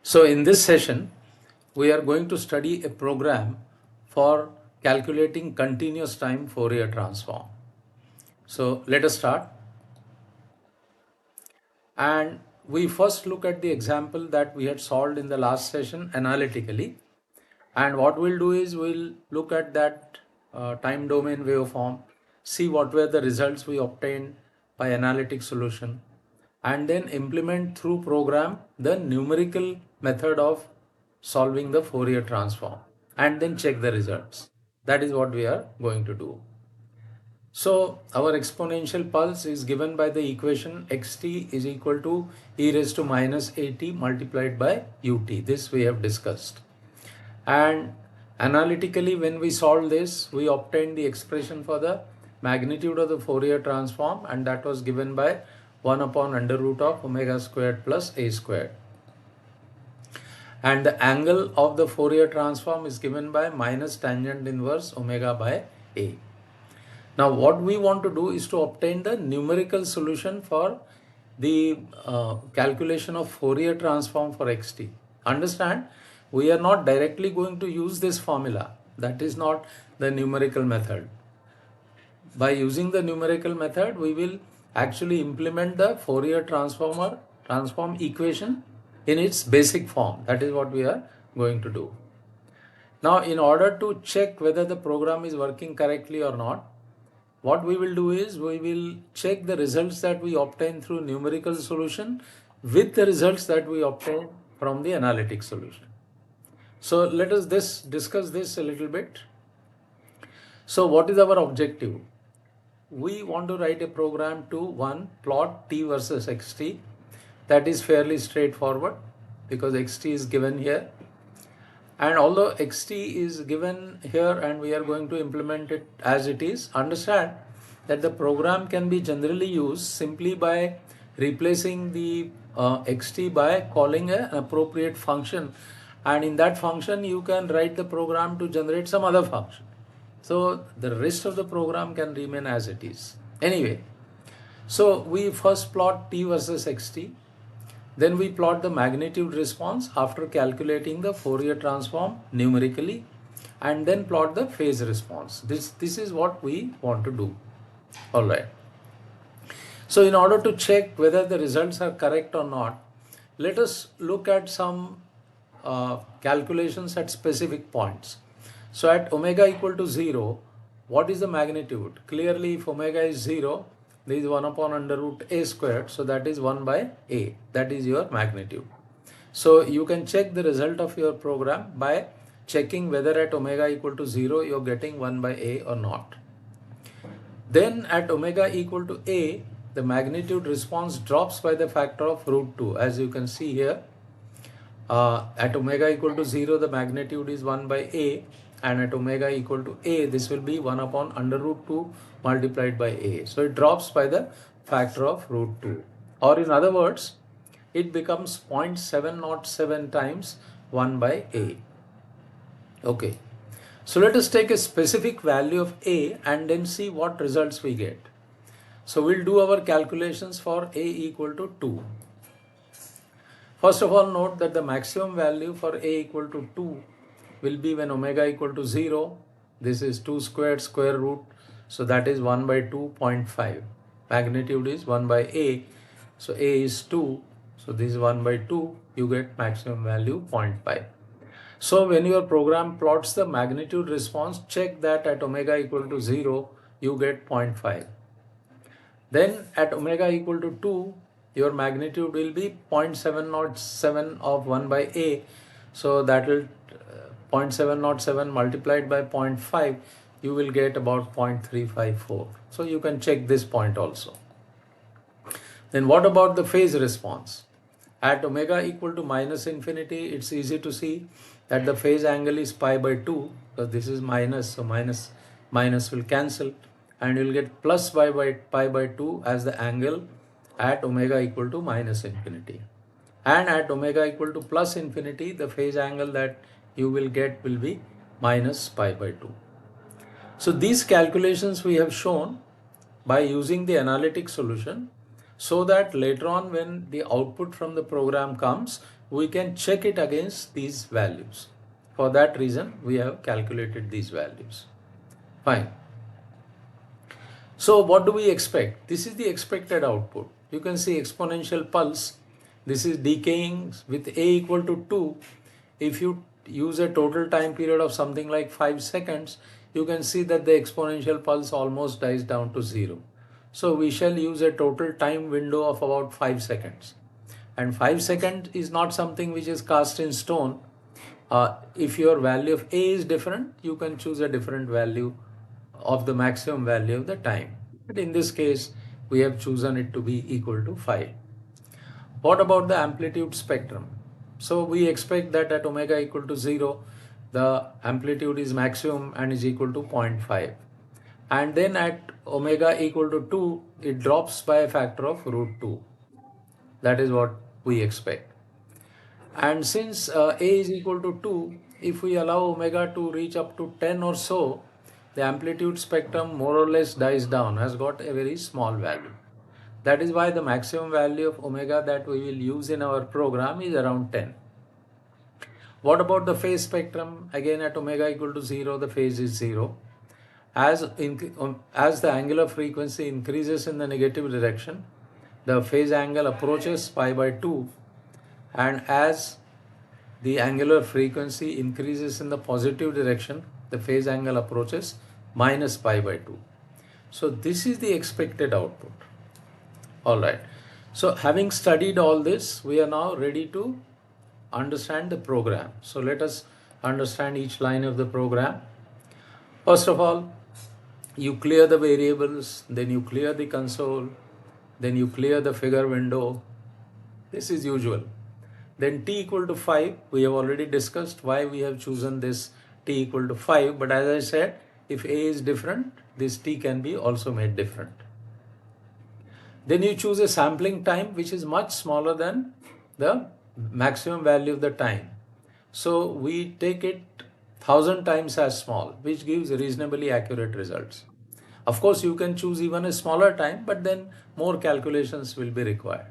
So in this session, we are going to study a program for calculating continuous time Fourier transform. So let us start. And we first look at the example that we had solved in the last session analytically. And what we'll do is we'll look at that time domain waveform, see what were the results we obtained by analytic solution, and then implement through program the numerical method of solving the Fourier transform and then check the results. That is what we are going to do. So our exponential pulse is given by the equation xt is equal to e raised to minus at multiplied by ut. This we have discussed. And analytically, when we solve this, we obtain the expression for the magnitude of the Fourier transform, and that was given by 1 upon under root of omega squared plus a squared. And the angle of the Fourier transform is given by minus tangent inverse omega by a. Now what we want to do is to obtain the numerical solution for the calculation of Fourier transform for xt. Understand, we are not directly going to use this formula. That is not the numerical method. By using the numerical method, we will actually implement the Fourier transform equation in its basic form. That is what we are going to do. Now, in order to check whether the program is working correctly or not, what we will do is we will check the results that we obtain through numerical solution with the results that we obtain from the analytic solution. So let us discuss this a little bit. So what is our objective? We want to write a program to plot t versus xt. That is fairly straightforward because xt is given here. And although xt is given here and we are going to implement it as it is, understand that the program can be generally used simply by replacing the xt by calling an appropriate function. And in that function, you can write the program to generate some other function. So the rest of the program can remain as it is. Anyway, so we first plot t versus xt. Then we plot the magnitude response after calculating the Fourier transform numerically, and then plot the phase response. This is what we want to do. All right. So in order to check whether the results are correct or not, let us look at some calculations at specific points. So at omega equal to 0, what is the magnitude? Clearly, if omega is 0, there is 1 upon under root a squared, so that is 1 by a. That is your magnitude. So you can check the result of your program by checking whether at omega equal to 0 you are getting 1 by a or not. Then at omega equal to a, the magnitude response drops by the factor of root 2, as you can see here. At omega equal to 0, the magnitude is 1 by a, and at omega equal to a, this will be 1 upon under root 2 multiplied by a. So it drops by the factor of root 2. Or in other words, it becomes 0.707 times 1 by a. Okay. So let us take a specific value of a and then see what results we get. So we'll do our calculations for a equal to 2. First of all, note that the maximum value for a equal to 2 will be when omega equal to 0. This is 2 squared square root. So that is 1 by 2.5. Magnitude is 1 by a. So a is 2. So this is 1 by 2. You get maximum value 0.5. So when your program plots the magnitude response, check that at omega equal to 0, you get 0.5. Then at omega equal to 2, your magnitude will be 0.707 of 1 by a. So that will 0.707 multiplied by 0.5, you will get about 0.354. So you can check this point also. Then what about the phase response? At omega equal to minus infinity, it's easy to see that the phase angle is pi by 2, because this is minus, so minus will cancel, and you'll get plus pi by 2 as the angle at omega equal to minus infinity. And at omega equal to plus infinity, the phase angle that you will get will be minus pi by 2. So these calculations we have shown by using the analytic solution, so that later on when the output from the program comes, we can check it against these values. For that reason, we have calculated these values. Fine. So what do we expect? This is the expected output. You can see exponential pulse. This is decaying with a equal to 2. If you use a total time period of something like 5 seconds, you can see that the exponential pulse almost dies down to 0. So we shall use a total time window of about 5 seconds. And 5 seconds is not something which is cast in stone. If your value of a is different, you can choose a different value of the maximum value of the time. But in this case, we have chosen it to be equal to 5. What about the amplitude spectrum? So we expect that at omega equal to 0, the amplitude is maximum and is equal to 0.5. And then at omega equal to 2, it drops by a factor of √2. That is what we expect. And since a is equal to 2, if we allow omega to reach up to 10 or so, the amplitude spectrum more or less dies down, has got a very small value. That is why the maximum value of omega that we will use in our program is around 10. What about the phase spectrum? Again, at omega equal to 0, the phase is 0. As the angular frequency increases in the negative direction, the phase angle approaches pi by 2, and as the angular frequency increases in the positive direction, the phase angle approaches minus pi by 2. So this is the expected output. All right. So having studied all this, we are now ready to understand the program. So let us understand each line of the program. First of all, you clear the variables, then you clear the console, then you clear the figure window. This is usual. Then t equal to 5, we have already discussed why we have chosen this t equal to 5. But as I said, if a is different, this t can be also made different. Then you choose a sampling time which is much smaller than the maximum value of the time. So we take it 1000 times as small, which gives reasonably accurate results. Of course, you can choose even a smaller time, but then more calculations will be required.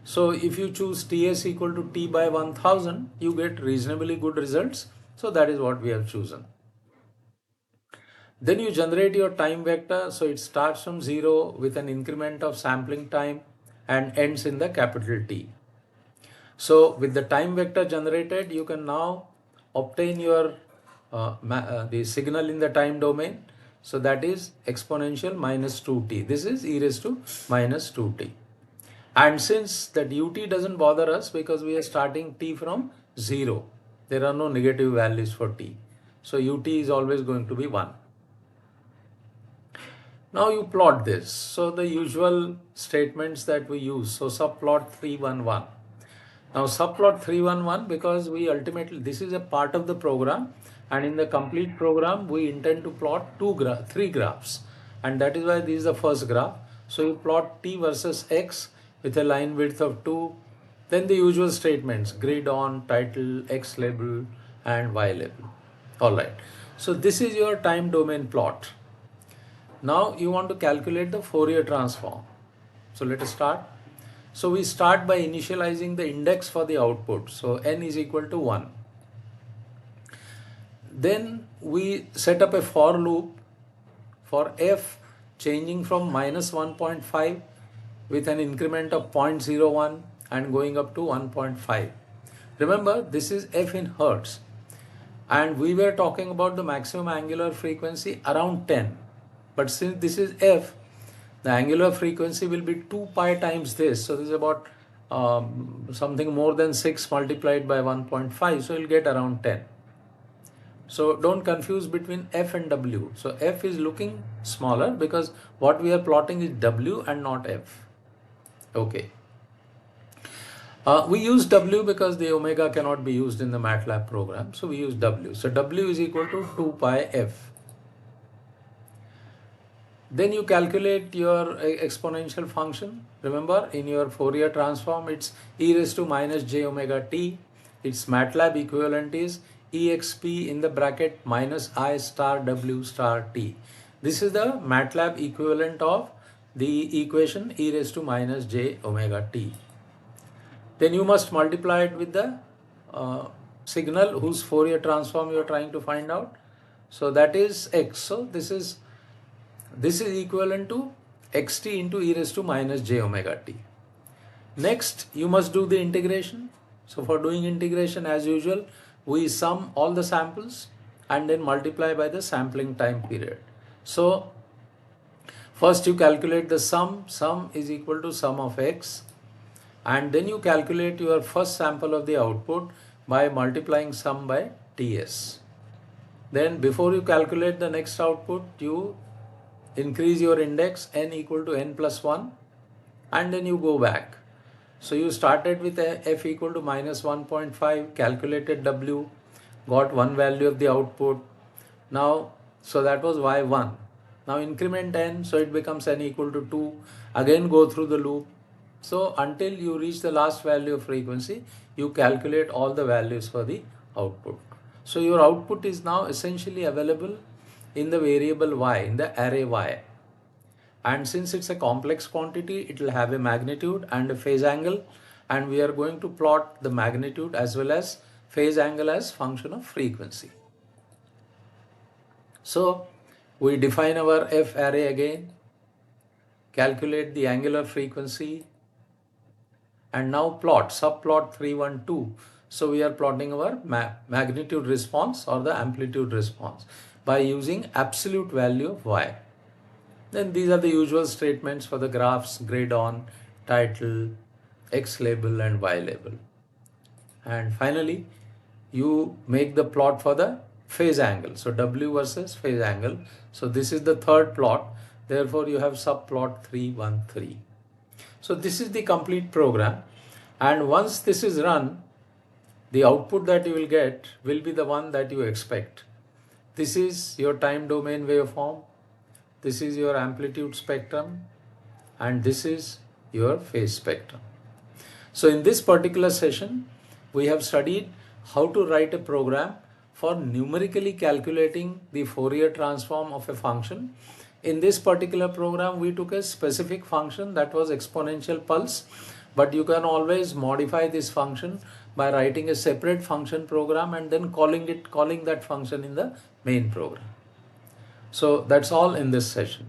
So if you choose Ts equal to t by 1000, you get reasonably good results. So that is what we have chosen. Then you generate your time vector. So it starts from 0 with an increment of sampling time and ends in the capital T. So with the time vector generated, you can now obtain your the signal in the time domain. So that is exponential minus 2t. This is e raised to minus 2t. And since that ut doesn't bother us because we are starting t from 0, there are no negative values for t. So ut is always going to be 1. Now you plot this. So the usual statements that we use. So subplot 311. Now subplot 311, because we ultimately, this is a part of the program, and in the complete program we intend to plot three graphs, and that is why this is the first graph. So you plot t versus x with a line width of 2, then the usual statements, grid on, title, x label and y label. All right. So this is your time domain plot. Now you want to calculate the Fourier transform. So let us start. So we start by initializing the index for the output. So n is equal to 1. Then we set up a for loop for f changing from minus 1.5 with an increment of 0.01 and going up to 1.5. Remember, this is f in hertz, and we were talking about the maximum angular frequency around 10. But since this is f, the angular frequency will be 2 pi times this. So this is about something more than 6 multiplied by 1.5. So you'll get around 10. So don't confuse between f and w. So f is looking smaller because what we are plotting is w and not f. Okay. We use w because the omega cannot be used in the MATLAB program. So we use w. So w is equal to 2 pi f. Then you calculate your exponential function. Remember, in your Fourier transform, it's e raised to minus j omega t. Its MATLAB equivalent is exp in the bracket minus I star w star t. This is the MATLAB equivalent of the equation e raised to minus j omega t. then you must multiply it with the signal whose Fourier transform you are trying to find out. So that is x. So this is equivalent to xt into e raised to minus j omega t. Next, you must do the integration. So for doing integration, as usual, we sum all the samples and then multiply by the sampling time period. So first you calculate the sum is equal to sum of x, and then you calculate your first sample of the output by multiplying sum by ts. Then before you calculate the next output, you increase your index n equal to n plus 1, and then you go back. So you started with f equal to minus 1.5, calculated w, got one value of the output. Now, so that was y1. Now increment n, so it becomes n equal to 2. Again go through the loop. So until you reach the last value of frequency, you calculate all the values for the output. So your output is now essentially available in the variable y, in the array y. And since it's a complex quantity, it will have a magnitude and a phase angle, and we are going to plot the magnitude as well as phase angle as function of frequency. So we define our f array again, calculate the angular frequency, and now plot, subplot 3, 1, 2. So we are plotting our magnitude response or the amplitude response by using absolute value of y. Then these are the usual statements for the graphs: grade on, title, x label and y label. And finally, you make the plot for the phase angle. So W versus phase angle. So this is the third plot. Therefore, you have subplot 3, 1, 3. So this is the complete program. And once this is run, the output that you will get will be the one that you expect. This is your time domain waveform. This is your amplitude spectrum, and this is your phase spectrum. So in this particular session, we have studied how to write a program for numerically calculating the Fourier transform of a function. In this particular program, we took a specific function that was exponential pulse, but you can always modify this function by writing a separate function program and then calling that function in the main program. So that's all in this session.